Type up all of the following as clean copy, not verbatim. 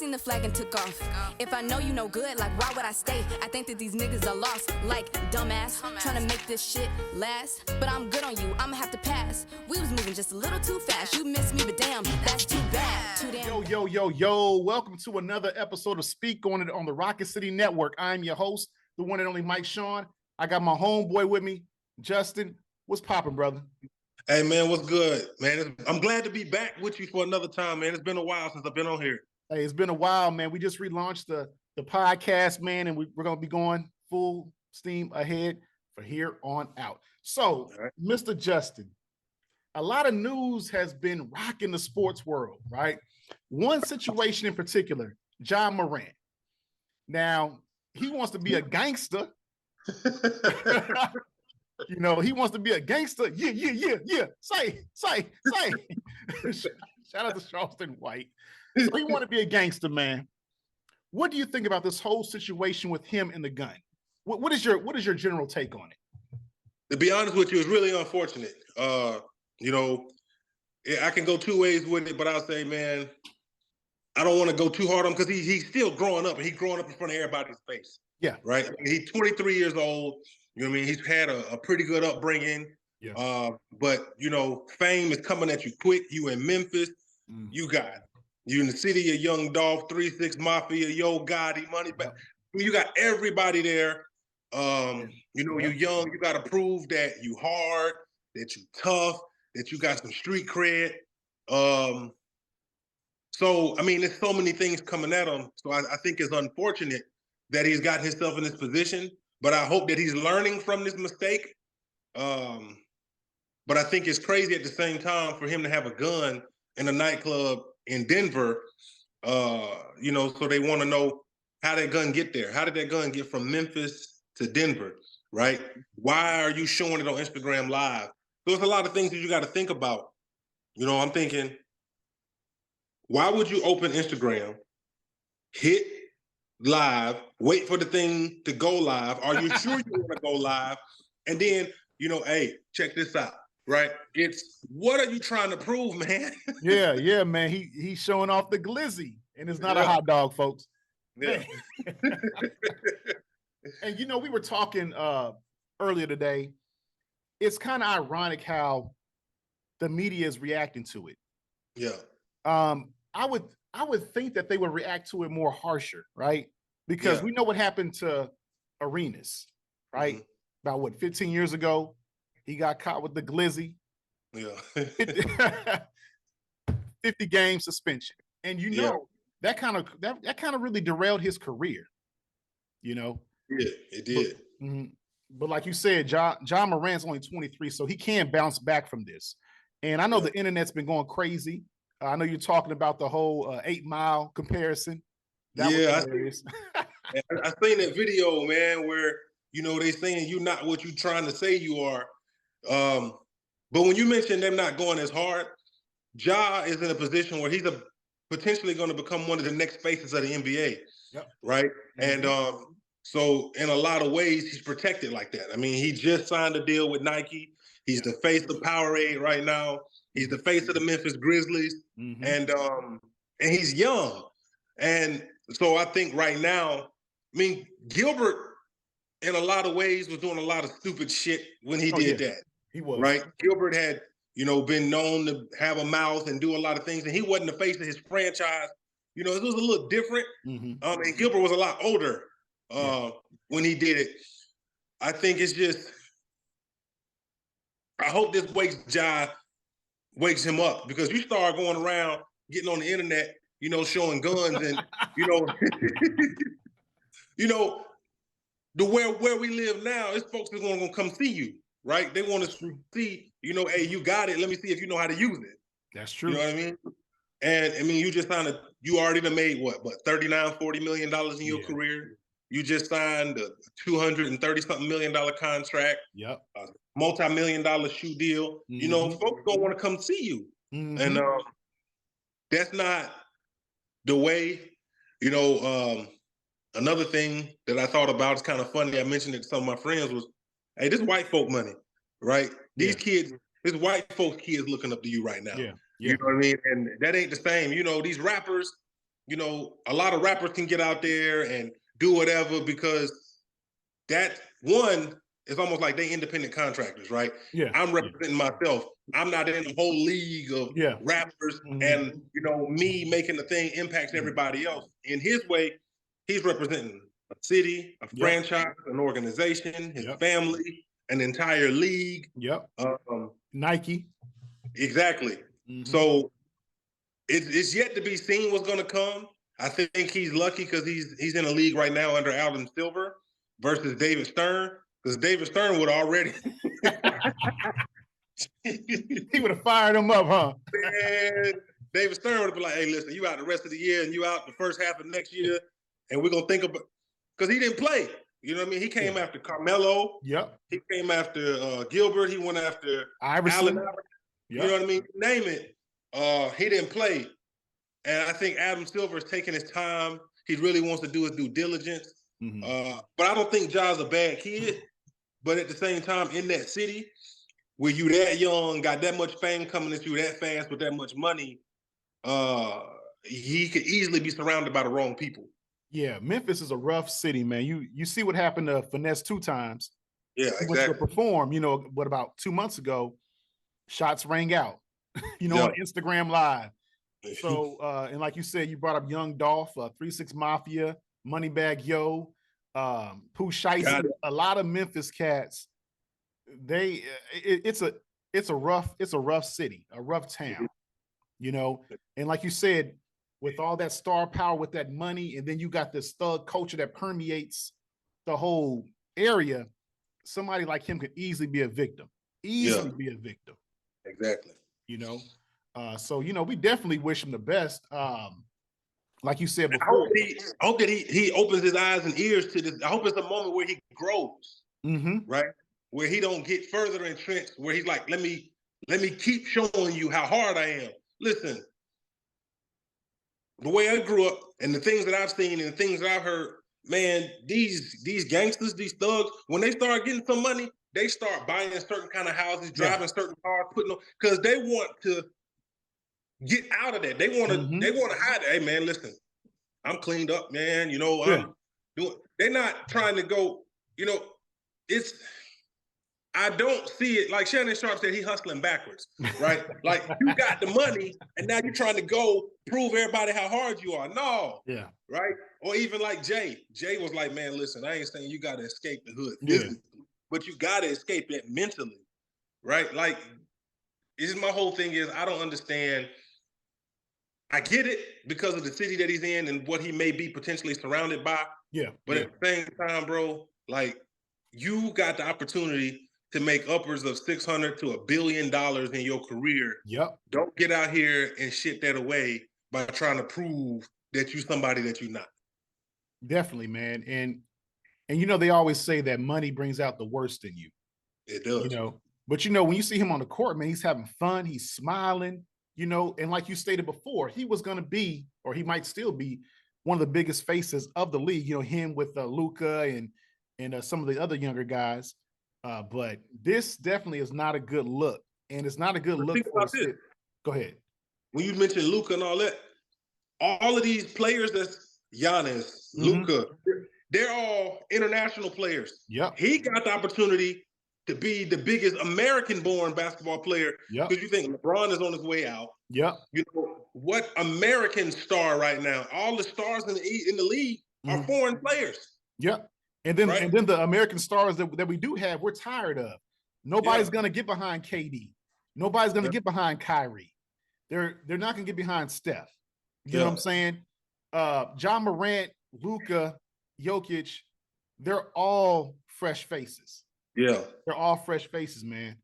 seen the flag and took off. If I know you no good, like why would I stay? I think that these niggas are lost, like dumbass, trying to make this shit last. But I'm good on you, I'ma have to pass. We was moving just a little too fast. You missed me, but damn, that's too bad. Too damn. Yo. Welcome to another episode of Speak on It on the Rocket City Network. I'm your host, the one and only Mike Shawn. I got my homeboy with me, Justin. What's popping, brother? Hey, man, what's good, man? I'm glad to be back with you for another time, man. It's been a while since I've been on here. Hey, it's been a while, man. We just relaunched the podcast, man, and we're going to be going full steam ahead for here on out. So, right. Mr. Justin, a lot of news has been rocking the sports world, right? One situation in particular, John Morant. Now, he wants to be a gangster. You know, he wants to be a gangster. Yeah. Say. Shout out to Charleston White. So he want to be a gangster, man. What do you think about this whole situation with him and the gun? What is your general take on it? To be honest with you, it's really unfortunate. You know, I can go two ways with it, but I'll say, man, I don't want to go too hard on him because he's still growing up, and he's growing up in front of everybody's face. Yeah. Right? I mean, he's 23 years old. You know what I mean? He's had a pretty good upbringing. Yeah. But, you know, fame is coming at you quick. You in Memphis. You in the city of Young Dolph, 3-6 Mafia, Yo Gotti, Money Back. I mean, you got everybody there. You know, you're young. You got to prove that you hard, that you tough, that you got some street cred. So, I mean, there's so many things coming at him. So I think it's unfortunate that he's got himself in this position. But I hope that he's learning from this mistake. But I think it's crazy at the same time for him to have a gun in a nightclub in Denver. You know, so they want to know how that gun get there. How did that gun get from Memphis to Denver, right? Why are you showing it on Instagram Live? There's a lot of things that you got to think about. You know, I'm thinking, why would you open Instagram, hit live, wait for the thing to go live? Are you sure you want to go live? And then, you know, hey, check this out, right? It's, what are you trying to prove, man? yeah, man. He's showing off the glizzy, and it's not a hot dog, folks. Yeah. And, you know, we were talking earlier today. It's kind of ironic how the media is reacting to it. Yeah. I would think that they would react to it more harsher, right? Because we know what happened to Arenas, right? About what, 15 years ago, he got caught with the glizzy. Yeah. 50 game suspension. And you know, that kind of really derailed his career, you know? Yeah, it did. But like you said, John Morant's only 23, so he can bounce back from this. And I know the internet's been going crazy. I know you're talking about the whole 8 Mile comparison. I seen that video, man, where, you know, they saying you're not what you're trying to say you are. But when you mentioned them not going as hard, Ja is in a position where he's potentially going to become one of the next faces of the NBA, right? And so in a lot of ways, he's protected like that. I mean, he just signed a deal with Nike. He's the face of Powerade right now. He's the face of the Memphis Grizzlies, and he's young. And so I think right now, I mean, Gilbert, in a lot of ways, was doing a lot of stupid shit when he did that. He was. Right? Gilbert had, you know, been known to have a mouth and do a lot of things, and he wasn't the face of his franchise. You know, it was a little different. And Gilbert was a lot older when he did it. I think it's just, I hope this wakes him up, because you start going around getting on the internet, you know, showing guns and, you know, you know, where we live now, it's folks that want to come see you, right? They want to see, you know, hey, you got it. Let me see if you know how to use it. That's true. You know what I mean? And I mean, you already done made what, $39-40 million in your career. You just signed a $230-something million contract. Yep. Multi-million-dollar shoe deal. You know, folks don't want to come see you. And that's not the way. You know, another thing that I thought about is kind of funny. I mentioned it to some of my friends was, hey, this white folk money, right? These kids, this white folks kids looking up to you right now. You know what I mean? And that ain't the same. You know, these rappers, you know, a lot of rappers can get out there and do whatever because that one is almost like they independent contractors, right? Yeah. I'm representing myself. I'm not in the whole league of rappers, and you know, me making the thing impacts everybody else. In his way, he's representing a city, a franchise, an organization, his family, an entire league. Nike. Exactly. So it's yet to be seen what's going to come. I think he's lucky because he's in a league right now under Adam Silver versus David Stern, because David Stern would already he would have fired him up, huh? Man, David Stern would have been like, "Hey, listen, you out the rest of the year and you out the first half of next year, and we're gonna think about," because he didn't play. You know what I mean? He came after Carmelo. He came after Gilbert. He went after Iverson. Allen. You know what I mean? Name it. He didn't play. And I think Adam Silver is taking his time. He really wants to do his due diligence. But I don't think Ja's a bad kid. But at the same time, in that city, where you that young, got that much fame coming at you that fast with that much money, he could easily be surrounded by the wrong people. Yeah, Memphis is a rough city, man. You see what happened to Finesse 2 times. Yeah, he went to perform, you know, what, about 2 months ago, shots rang out, you know, on Instagram Live. So, and like you said, you brought up Young Dolph, 3-6 Mafia, Moneybag Yo, Pooh Shiesty, a lot of Memphis cats. It's a rough city, a rough town, you know. And like you said, with all that star power, with that money, and then you got this thug culture that permeates the whole area. Somebody like him could easily be a victim. Be a victim. Exactly. You know. So, you know, we definitely wish him the best. Like you said before. I hope that he opens his eyes and ears to this. I hope it's a moment where he grows, right? Where he don't get further entrenched, where he's like, let me keep showing you how hard I am. Listen, the way I grew up and the things that I've seen and the things that I've heard, man, these gangsters, these thugs, when they start getting some money, they start buying certain kind of houses, driving certain cars, putting them, because they want to get out of that. They want to hide it. Hey man, listen, I'm cleaned up, man. You know, I'm doing. They're not trying to go. You know, I don't see it like Shannon Sharp said. He hustling backwards, right? Like you got the money, and now you're trying to go prove everybody how hard you are. No, right? Or even like Jay. Jay was like, man, listen, I ain't saying you got to escape the hood physically, but you got to escape it mentally, right? Like, this is my whole thing is I don't understand. I get it because of the city that he's in and what he may be potentially surrounded by. But at the same time, bro, like you got the opportunity to make upwards of $600 to $1 billion in your career. Don't get out here and shit that away by trying to prove that you're somebody that you're not. Definitely, man. And you know, they always say that money brings out the worst in you. It does. You know, but you know, when you see him on the court, man, he's having fun, he's smiling. You know, and like you stated before, he was going to be, or he might still be, one of the biggest faces of the league. You know, him with Luka and some of the other younger guys. But this definitely is not a good look, and it's not a good look for us. Go ahead. When you mentioned Luka and all that, all of these players, that's Giannis, Luka, they're all international players. He got the opportunity to be the biggest American-born basketball player. Because you think LeBron is on his way out. You know, what American star right now? All the stars in the league are foreign players. And then the American stars that we do have, we're tired of. Nobody's gonna get behind KD. Nobody's gonna get behind Kyrie. They're not gonna get behind Steph. You know what I'm saying? John Morant, Luka, Jokic, they're all fresh faces. They're all fresh faces, man.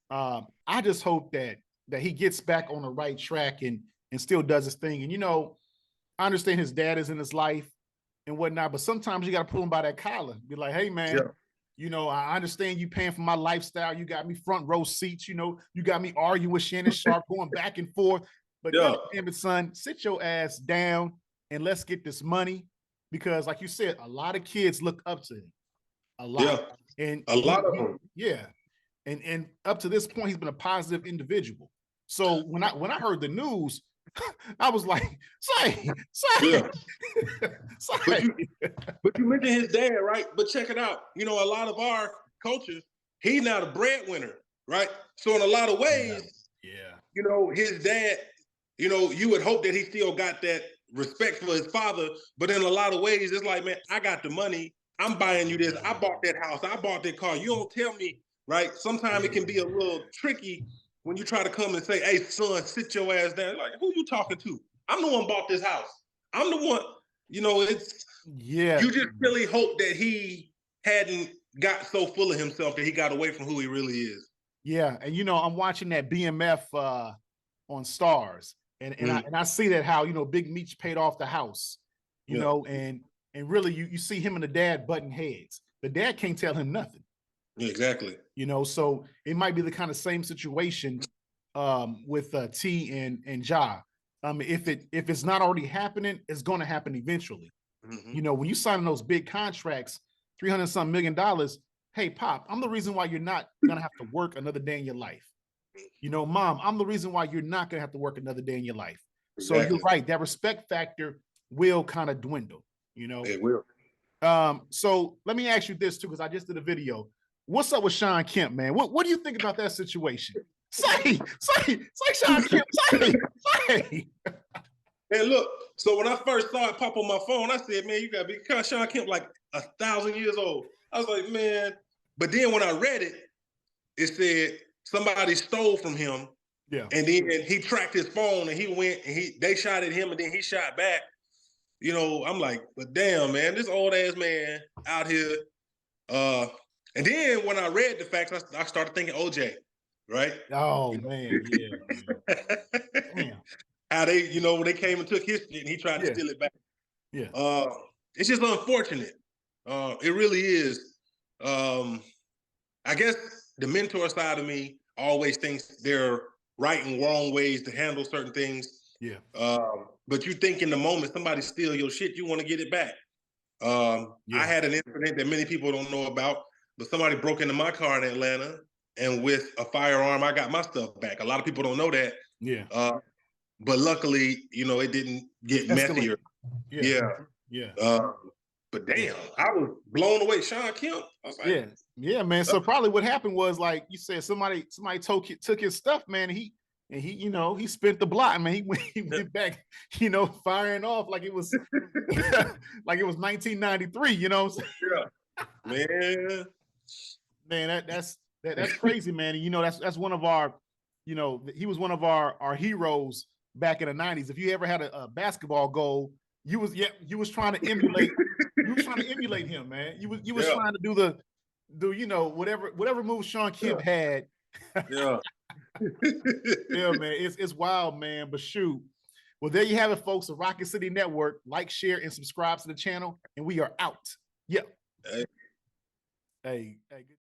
I just hope that he gets back on the right track and still does his thing. And, you know, I understand his dad is in his life and whatnot, but sometimes you got to pull him by that collar. Be like, hey, man, you know, I understand you paying for my lifestyle. You got me front row seats. You know, you got me arguing with Shannon Sharp, going back and forth. But damn it, son, sit your ass down and let's get this money. Because like you said, a lot of kids look up to him. A lot. And a lot of them. And up to this point, he's been a positive individual. So when I heard the news, I was like, say. Yeah. Say. But you mentioned his dad, right? But check it out. You know, a lot of our cultures, he's not a breadwinner, right? So in a lot of ways, you know, his dad, you know, you would hope that he still got that respect for his father. But in a lot of ways, it's like, man, I got the money. I'm buying you this. I bought that house. I bought that car. You don't tell me, right? Sometimes it can be a little tricky when you try to come and say, hey, son, sit your ass down. Like, who you talking to? I'm the one bought this house. I'm the one, you know, it's, you just really hope that he hadn't got so full of himself that he got away from who he really is. Yeah. And, you know, I'm watching that BMF on Stars. And I see that how, you know, Big Meech paid off the house, you know, and really you see him and the dad butting heads. The dad can't tell him nothing. Exactly. You know, so it might be the kind of same situation with T and Ja. If it's not already happening, it's going to happen eventually. You know, when you sign those big contracts, $300-some million, hey, Pop, I'm the reason why you're not gonna have to work another day in your life. You know, Mom, I'm the reason why you're not gonna have to work another day in your life. So you're right, that respect factor will kind of dwindle, you know. It will. So let me ask you this too, because I just did a video. What's up with Shawn Kemp, man? What do you think about that situation? Say Shawn Kemp, say. And look, so when I first saw it pop on my phone, I said, man, you gotta be Shawn Kemp like 1,000 years old. I was like, man. But then when I read it, it said somebody stole from him. Yeah. And then he tracked his phone and he went and they shot at him and then he shot back. You know, I'm like, but damn, man, this old ass man out here. And then when I read the facts, I started thinking OJ, right? Oh man, yeah. Damn. How they, you know, when they came and took his shit and he tried to steal it back. Yeah. It's just unfortunate. It really is. I guess the mentor side of me always thinks there are right and wrong ways to handle certain things. Yeah. But you think in the moment somebody steal your shit, you want to get it back. I had an incident that many people don't know about, but somebody broke into my car in Atlanta, and with a firearm, I got my stuff back. A lot of people don't know that. Yeah. But luckily, you know, it didn't get messier. Yeah. But damn, I was blown away. Shawn Kemp. I was like, yeah, man. So probably what happened was, like you said, somebody took his stuff, man. He you know, he spent the block, man. He went back, you know, firing off like it was like it was 1993, you know. Man. Man, that's crazy, man. And you know, that's one of our, you know, he was one of our heroes back in the 90s. If you ever had a basketball goal, you was trying to emulate him, man. You was trying to do you know, whatever move Shawn Kemp had. Yeah. Yeah, man. It's wild, man. But shoot. Well, there you have it, folks. The Rocket City Network. Like, share, and subscribe to the channel. And we are out. Yep. Hey. Hey.